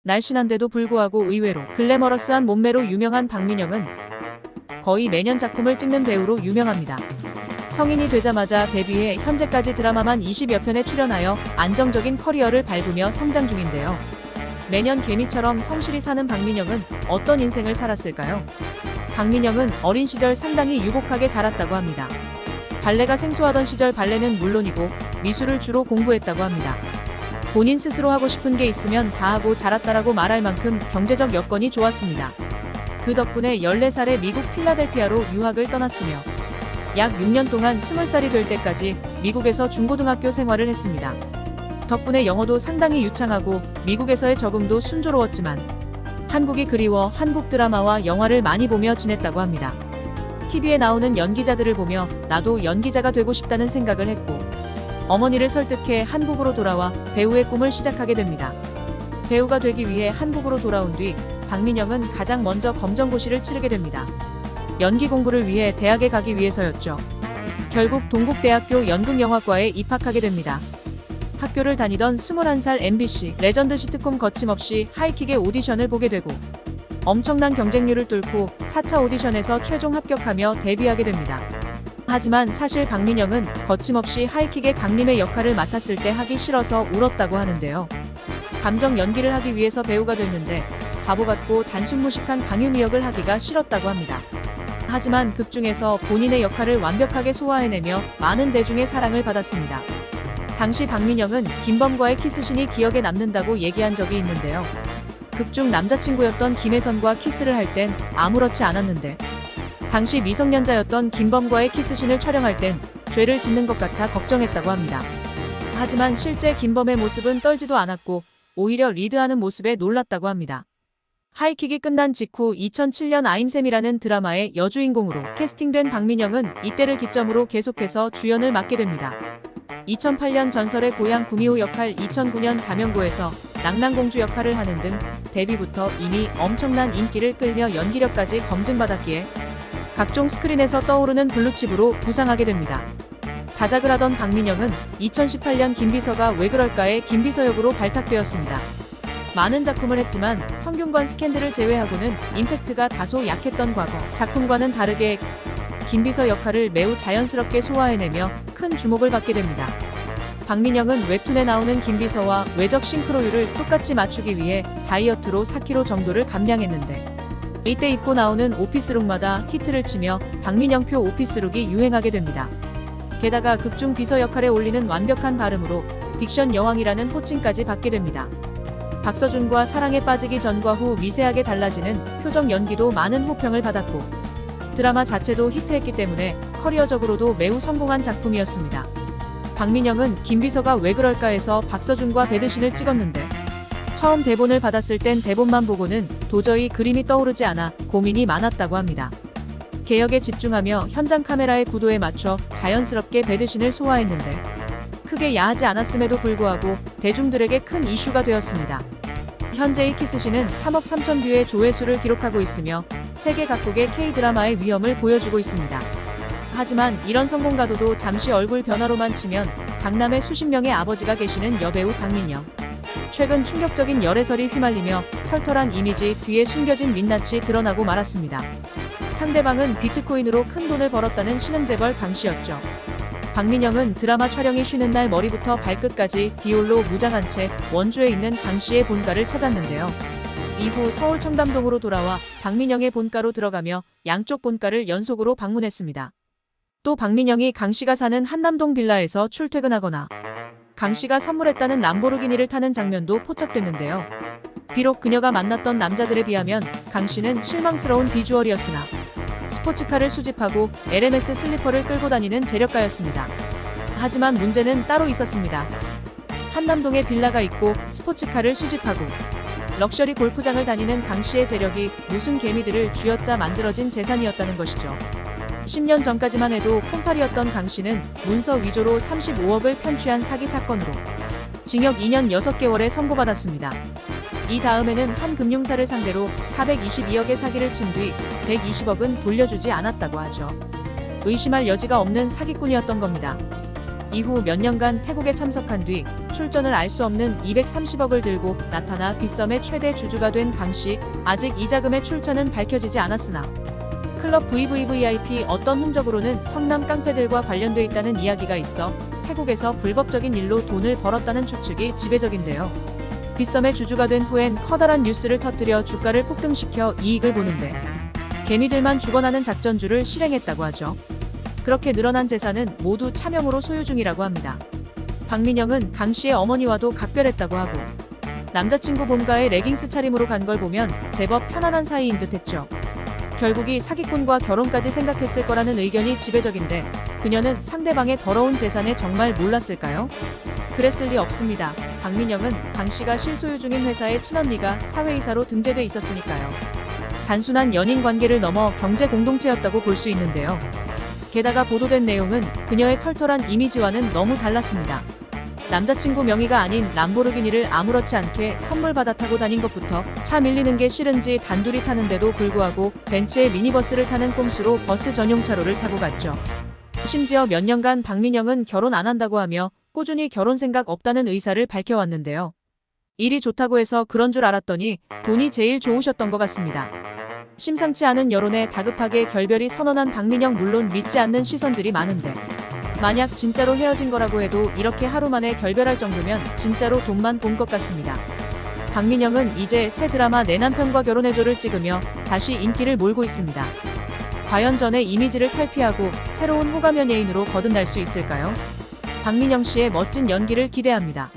날씬한데도 불구하고 의외로 글래머러스한 몸매로 유명한 박민영은 거의 매년 작품을 찍는 배우로 유명합니다. 성인이 되자마자 데뷔해 현재까지 드라마만 20여 편에 출연하여 안정적인 커리어를 밟으며 성장 중인데요. 매년 개미처럼 성실히 사는 박민영은 어떤 인생을 살았을까요? 박민영은 어린 시절 상당히 유복하게 자랐다고 합니다. 발레가 생소하던 시절 발레는 물론이고 미술을 주로 공부했다고 합니다. 본인 스스로 하고 싶은 게 있으면 다 하고 자랐다라고 말할 만큼 경제적 여건이 좋았습니다. 그 덕분에 14살에 미국 필라델피아로 유학을 떠났으며 약 6년 동안 20살이 될 때까지 미국에서 중고등학교 생활을 했습니다. 덕분에 영어도 상당히 유창하고 미국에서의 적응도 순조로웠지만 한국이 그리워 한국 드라마와 영화를 많이 보며 지냈다고 합니다. TV에 나오는 연기자들을 보며 나도 연기자가 되고 싶다는 생각을 했고 어머니를 설득해 한국으로 돌아와 배우의 꿈을 시작하게 됩니다. 배우가 되기 위해 한국으로 돌아온 뒤 박민영은 가장 먼저 검정고시를 치르게 됩니다. 연기 공부를 위해 대학에 가기 위해서였죠. 결국 동국대학교 연극영화과에 입학하게 됩니다. 학교를 다니던 21살 MBC 레전드 시트콤 거침없이 하이킥의 오디션을 보게 되고 엄청난 경쟁률을 뚫고 4차 오디션에서 최종 합격하며 데뷔하게 됩니다. 하지만 사실 박민영은 거침없이 하이킥의 강림의 역할을 맡았을 때 하기 싫어서 울었다고 하는데요. 감정 연기를 하기 위해서 배우가 됐는데 바보 같고 단순무식한 강유미 역을 하기가 싫었다고 합니다. 하지만 극중에서 본인의 역할을 완벽하게 소화해내며 많은 대중의 사랑을 받았습니다. 당시 박민영은 김범과의 키스신이 기억에 남는다고 얘기한 적이 있는데요. 극중 남자친구였던 김혜선과 키스를 할 땐 아무렇지 않았는데 당시 미성년자였던 김범과의 키스신을 촬영할 땐 죄를 짓는 것 같아 걱정했다고 합니다. 하지만 실제 김범의 모습은 떨지도 않았고 오히려 리드하는 모습에 놀랐다고 합니다. 하이킥이 끝난 직후 2007년 아임샘이라는 드라마의 여주인공으로 캐스팅된 박민영은 이때를 기점으로 계속해서 주연을 맡게 됩니다. 2008년 전설의 고향 구미호 역할, 2009년 자명고에서 낭랑공주 역할을 하는 등 데뷔부터 이미 엄청난 인기를 끌며 연기력까지 검증받았기에 각종 스크린에서 떠오르는 블루칩으로 부상하게 됩니다. 다작을 하던 박민영은 2018년 김비서가 왜 그럴까의 김비서 역으로 발탁되었습니다. 많은 작품을 했지만 성균관 스캔들을 제외하고는 임팩트가 다소 약했던 과거 작품과는 다르게 김비서 역할을 매우 자연스럽게 소화해내며 큰 주목을 받게 됩니다. 박민영은 웹툰에 나오는 김비서와 외적 싱크로율을 똑같이 맞추기 위해 다이어트로 4kg 정도를 감량했는데 이때 입고 나오는 오피스룩마다 히트를 치며 박민영표 오피스룩이 유행하게 됩니다. 게다가 극중 비서 역할에 어울리는 완벽한 발음으로 딕션 여왕이라는 호칭까지 받게 됩니다. 박서준과 사랑에 빠지기 전과 후 미세하게 달라지는 표정 연기도 많은 호평을 받았고 드라마 자체도 히트했기 때문에 커리어적으로도 매우 성공한 작품이었습니다. 박민영은 김비서가 왜 그럴까에서 박서준과 배드신을 찍었는데 처음 대본을 받았을 땐 대본만 보고는 도저히 그림이 떠오르지 않아 고민이 많았다고 합니다. 개역에 집중하며 현장 카메라의 구도에 맞춰 자연스럽게 배드신을 소화했는데 크게 야하지 않았음에도 불구하고 대중들에게 큰 이슈가 되었습니다. 현재의 키스신은 3억 3천 뷰의 조회수를 기록하고 있으며 세계 각국의 K-드라마의 위험을 보여주고 있습니다. 하지만 이런 성공가도도 잠시 얼굴 변화로만 치면 강남에 수십 명의 아버지가 계시는 여배우 박민영. 최근 충격적인 열애설이 휘말리며 털털한 이미지 뒤에 숨겨진 민낯이 드러나고 말았습니다. 상대방은 비트코인으로 큰 돈을 벌었다는 신흥재벌 강씨였죠. 박민영은 드라마 촬영이 쉬는 날 머리부터 발끝까지 디올로 무장한 채 원주에 있는 강씨의 본가를 찾았는데요. 이후 서울 청담동으로 돌아와 박민영의 본가로 들어가며 양쪽 본가를 연속으로 방문했습니다. 또 박민영이 강씨가 사는 한남동 빌라에서 출퇴근하거나 강씨가 선물했다는 람보르기니를 타는 장면도 포착됐는데요. 비록 그녀가 만났던 남자들에 비하면 강씨는 실망스러운 비주얼이었으나 스포츠카를 수집하고 LMS 슬리퍼를 끌고 다니는 재력가였습니다. 하지만 문제는 따로 있었습니다. 한남동에 빌라가 있고 스포츠카를 수집하고 럭셔리 골프장을 다니는 강씨의 재력이 무슨 개미들을 쥐어짜 만들어진 재산이었다는 것이죠. 10년 전까지만 해도 콩팔이었던 강씨는 문서 위조로 35억을 편취한 사기 사건으로 징역 2년 6개월에 선고받았습니다. 이 다음에는 한 금융사를 상대로 422억의 사기를 친 뒤 120억은 돌려주지 않았다고 하죠. 의심할 여지가 없는 사기꾼이었던 겁니다. 이후 몇 년간 태국에 참석한 뒤 출전을 알 수 없는 230억을 들고 나타나 빗썸의 최대 주주가 된 강씨. 아직 이 자금의 출처는 밝혀지지 않았으나 클럽 VVVIP 어떤 흔적으로는 성남 깡패들과 관련돼 있다는 이야기가 있어 태국에서 불법적인 일로 돈을 벌었다는 추측이 지배적인데요. 빗썸의 주주가 된 후엔 커다란 뉴스를 터뜨려 주가를 폭등시켜 이익을 보는데 개미들만 죽어나는 작전주를 실행했다고 하죠. 그렇게 늘어난 재산은 모두 차명으로 소유 중이라고 합니다. 박민영은 강 씨의 어머니와도 각별했다고 하고 남자친구 본가에 레깅스 차림으로 간 걸 보면 제법 편안한 사이인 듯했죠. 결국이 사기꾼과 결혼까지 생각했을 거라는 의견이 지배적인데 그녀는 상대방의 더러운 재산에 정말 몰랐을까요? 그랬을 리 없습니다. 박민영은 강 씨가 실소유 중인 회사의 친언니가 사회이사로 등재돼 있었으니까요. 단순한 연인 관계를 넘어 경제 공동체였다고 볼 수 있는데요. 게다가 보도된 내용은 그녀의 털털한 이미지와는 너무 달랐습니다. 남자친구 명의가 아닌 람보르기니를 아무렇지 않게 선물 받아 타고 다닌 것부터 차 밀리는 게 싫은지 단둘이 타는데도 불구하고 벤츠의 미니버스를 타는 꼼수로 버스 전용 차로를 타고 갔죠. 심지어 몇 년간 박민영은 결혼 안 한다고 하며 꾸준히 결혼 생각 없다는 의사를 밝혀왔는데요. 일이 좋다고 해서 그런 줄 알았더니 돈이 제일 좋으셨던 것 같습니다. 심상치 않은 여론에 다급하게 결별이 선언한 박민영, 물론 믿지 않는 시선들이 많은데 만약 진짜로 헤어진 거라고 해도 이렇게 하루 만에 결별할 정도면 진짜로 돈만 본 것 같습니다. 박민영은 이제 새 드라마 내 남편과 결혼해줘를 찍으며 다시 인기를 몰고 있습니다. 과연 전의 이미지를 탈피하고 새로운 호감 연예인으로 거듭날 수 있을까요? 박민영 씨의 멋진 연기를 기대합니다.